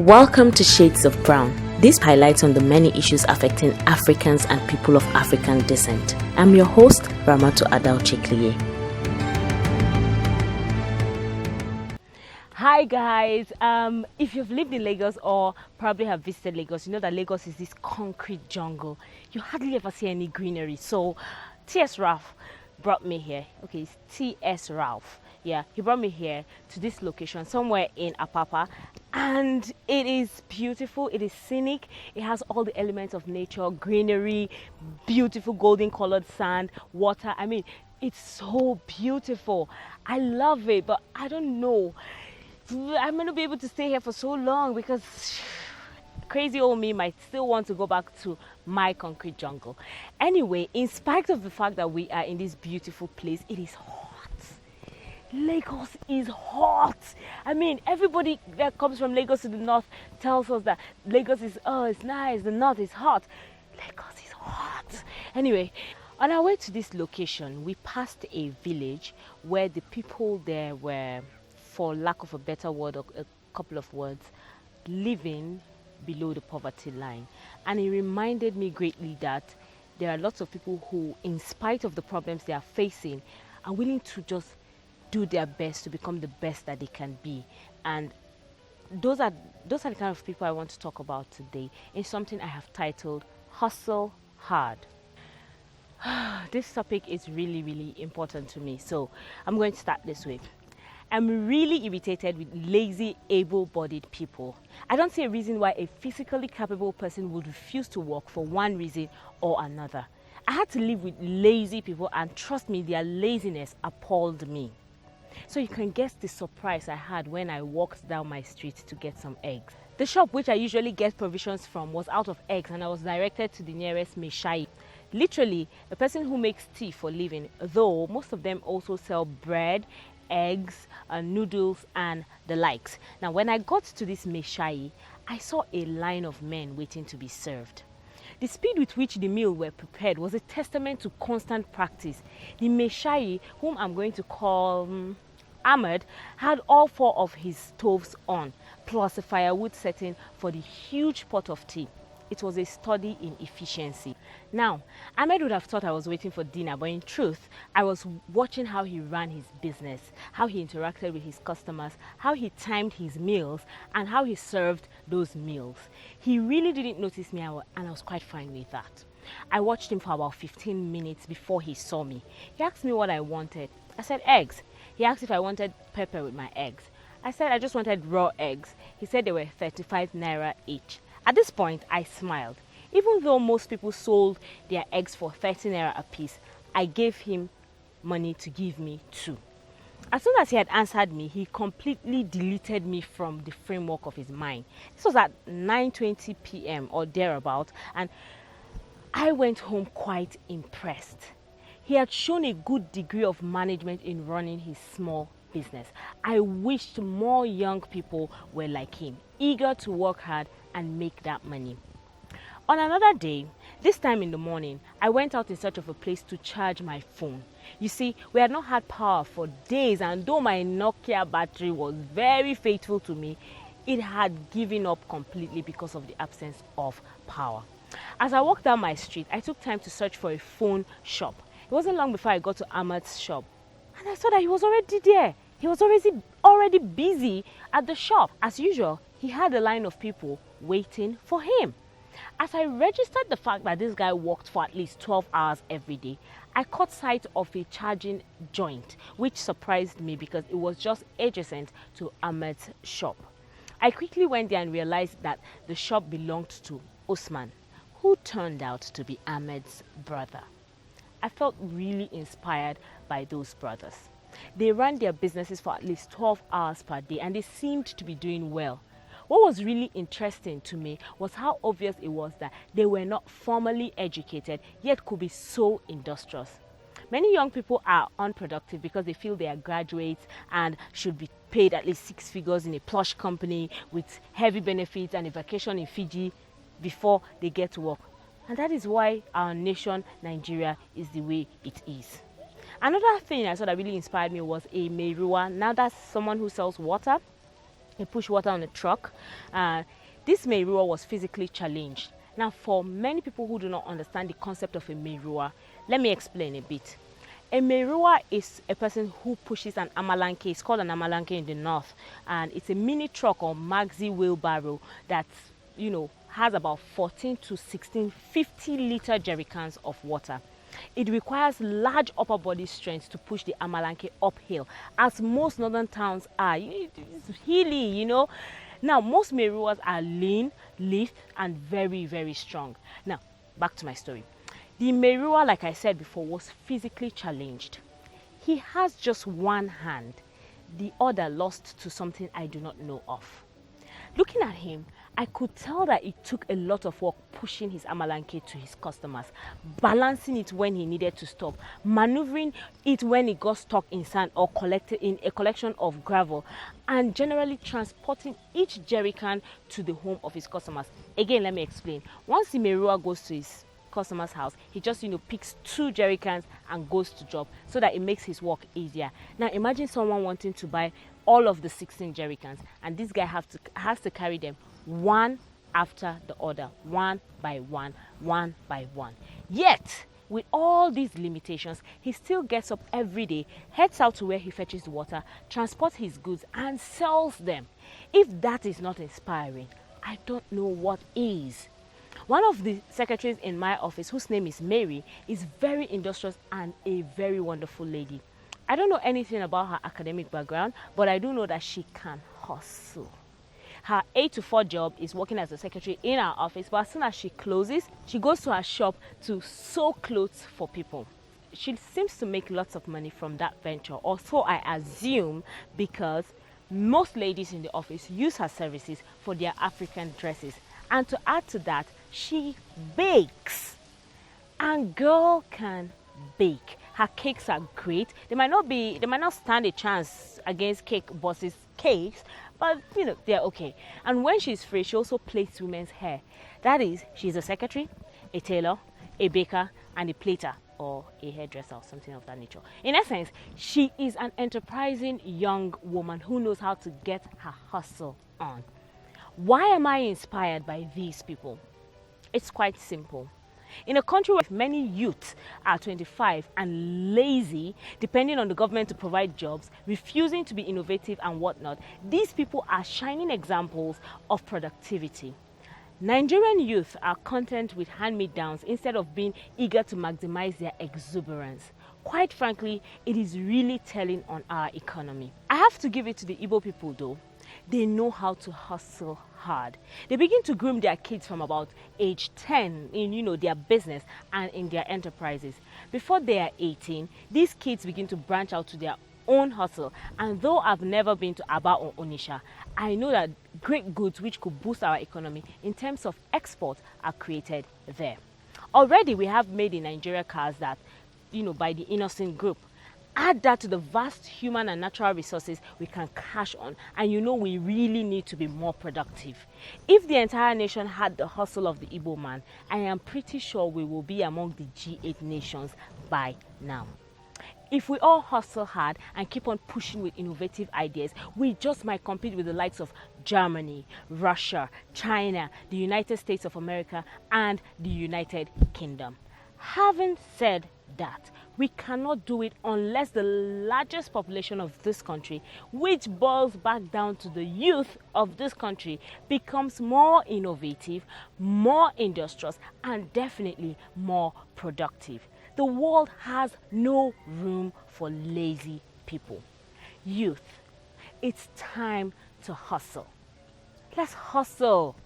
Welcome to Shades of Brown. This highlights on the many issues affecting Africans and people of African descent. I'm your host, Ramatu Adao Chekliye. Hi guys, if you've lived in Lagos or probably have visited Lagos, you know that Lagos is this concrete jungle. You hardly ever see any greenery. So T.S. Ralph brought me here. Okay, it's T.S. Ralph. Yeah, he brought me here to this location somewhere in Apapa, and it is beautiful, it is scenic, it has all the elements of nature, greenery, beautiful golden colored sand, water. I mean, it's so beautiful. I love it, but I don't know, I'm going to be able to stay here for so long because crazy old me might still want to go back to my concrete jungle. Anyway, in spite of the fact that we are in this beautiful place, it is hot. Lagos is hot. I mean, everybody that comes from Lagos to the north tells us that Lagos is, oh, it's nice, the north is hot. Lagos is hot. Anyway, on our way to this location, we passed a village where the people there were, for lack of a better word or a couple of words, living below the poverty line. And it reminded me greatly that there are lots of people who, in spite of the problems they are facing, are willing to just do their best to become the best that they can be. And those are the kind of people I want to talk about today in something I have titled Hustle Hard. This topic is really, really important to me, so I'm going to start this way. I'm really irritated with lazy, able-bodied people. I don't see a reason why a physically capable person would refuse to work for one reason or another. I had to live with lazy people, and trust me, their laziness appalled me. So you can guess the surprise I had when I walked down my street to get some eggs. The shop which I usually get provisions from was out of eggs, and I was directed to the nearest Meshai. Literally, a person who makes tea for living, though most of them also sell bread, eggs, noodles and the likes. Now when I got to this Meshai, I saw a line of men waiting to be served. The speed with which the meal were prepared was a testament to constant practice. The Meshai, whom I'm going to call Ahmed, had all four of his stoves on, plus a firewood setting for the huge pot of tea. It was a study in efficiency. Now, Ahmed would have thought I was waiting for dinner, but in truth, I was watching how he ran his business, how he interacted with his customers, how he timed his meals, and how he served those meals. He really didn't notice me, and I was quite fine with that. I watched him for about 15 minutes before he saw me. He asked me what I wanted. I said eggs. He asked if I wanted pepper with my eggs. I said I just wanted raw eggs. He said they were 35 naira each. At this point, I smiled. Even though most people sold their eggs for 30 naira a piece, I gave him money to give me too. As soon as he had answered me, he completely deleted me from the framework of his mind. This was at 9:20 p.m. or thereabout, and I went home quite impressed. He had shown a good degree of management in running his small business. I wished more young people were like him, eager to work hard and make that money. On another day, this time in the morning, I went out in search of a place to charge my phone. You see, we had not had power for days, and though my Nokia battery was very faithful to me, it had given up completely because of the absence of power. As I walked down my street, I took time to search for a phone shop. It wasn't long before I got to Ahmad's shop, and I saw that he was already there. He was already busy at the shop. As usual, he had a line of people waiting for him. As I registered the fact that this guy worked for at least 12 hours every day, I caught sight of a charging joint, which surprised me because it was just adjacent to Ahmed's shop. I quickly went there and realized that the shop belonged to Osman, who turned out to be Ahmed's brother. I felt really inspired by those brothers. They ran their businesses for at least 12 hours per day, and they seemed to be doing well. What was really interesting to me was how obvious it was that they were not formally educated, yet could be so industrious. Many young people are unproductive because they feel they are graduates and should be paid at least 6 figures in a plush company with heavy benefits and a vacation in Fiji before they get to work. And that is why our nation, Nigeria, is the way it is. Another thing I saw that really inspired me was a Meruwa. Now that's someone who sells water. He pushed water on a truck. This Meruwa was physically challenged. Now, for many people who do not understand the concept of a Meruwa, let me explain a bit. A Meruwa is a person who pushes an amalanke. It's called an amalanke in the north, and it's a mini truck or maxi wheelbarrow that, has about 14 to 16 50-liter jerrycans of water. It requires large upper body strength to push the amalanke uphill, as most northern towns are. It's hilly, Now, most Meruwas are lean, lithe, and very, very strong. Now, back to my story. The Meruwa, like I said before, was physically challenged. He has just one hand, the other lost to something I do not know of. Looking at him, I could tell that it took a lot of work pushing his amalanke to his customers, balancing it when he needed to stop, maneuvering it when it got stuck in sand or collected in a collection of gravel, and generally transporting each jerrycan to the home of his customers. Again, let me explain. Once the Meruwa goes to his customer's house, he just picks 2 jerrycans and goes to job, so that it makes his work easier. Now imagine someone wanting to buy all of the 16 jerrycans, and this guy has to carry them one after the other, one by one, one by one. Yet with all these limitations, he still gets up every day, heads out to where he fetches water, transports his goods, and sells them. If that is not inspiring, I don't know what is. One of the secretaries in my office, whose name is Mary, is very industrious and a very wonderful lady. I don't know anything about her academic background, but I do know that she can hustle. Her 8 to 4 job is working as a secretary in our office, but as soon as she closes, she goes to her shop to sew clothes for people. She seems to make lots of money from that venture, or so I assume, because most ladies in the office use her services for their African dresses. And to add to that, she bakes. And girl can bake. Her cakes are great. They might not stand a chance against Cake Boss's cakes, but they're okay. And when she's free, she also plaits women's hair. That is, she's a secretary, a tailor, a baker, and a plaiter, or a hairdresser, or something of that nature. In essence, she is an enterprising young woman who knows how to get her hustle on. Why am I inspired by these people? It's quite simple. In a country where many youths are 25 and lazy, depending on the government to provide jobs, refusing to be innovative and whatnot, these people are shining examples of productivity. Nigerian youth are content with hand-me-downs instead of being eager to maximize their exuberance. Quite frankly, it is really telling on our economy. I have to give it to the Igbo people though. They know how to hustle hard. They begin to groom their kids from about age 10 in their business and in their enterprises. Before they are 18, these kids begin to branch out to their own hustle. And though I've never been to Aba or Onisha, I know that great goods which could boost our economy in terms of export are created there. Already we have made in Nigeria cars that, by the Innocent Group. Add that to the vast human and natural resources we can cash on, and we really need to be more productive. If the entire nation had the hustle of the Igbo man, I am pretty sure we will be among the G8 nations by now. If we all hustle hard and keep on pushing with innovative ideas, we just might compete with the likes of Germany, Russia, China, the United States of America, and the United Kingdom. Having said that, we cannot do it unless the largest population of this country, which boils back down to the youth of this country, becomes more innovative, more industrious, and definitely more productive. The world has no room for lazy people. Youth, it's time to hustle. Let's hustle.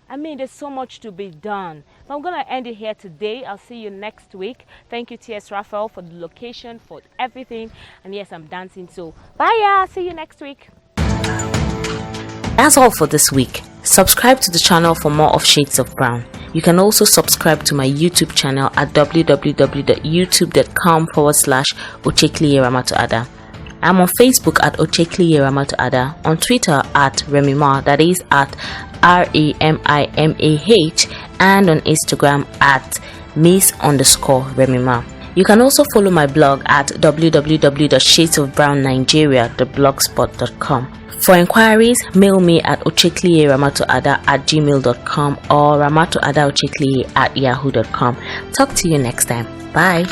There's so much to be done. But I'm going to end it here today. I'll see you next week. Thank you, T.S. Raphael, for the location, for everything. And yes, I'm dancing. So bye, yeah. See you next week. That's all for this week. Subscribe to the channel for more of Shades of Brown. You can also subscribe to my YouTube channel at www.youtube.com/Ochekliye Ramatoada. I'm on Facebook at Ochekliye Ramatoada, on Twitter at Remimah, that is at RAMIMAH, and on Instagram at Miss_Remimah. You can also follow my blog at www.shadesofbrownnigeria.blogspot.com. For inquiries, mail me at ochekliye@gmail.com or ramatoadaochekliye@yahoo.com. Talk to you next time. Bye.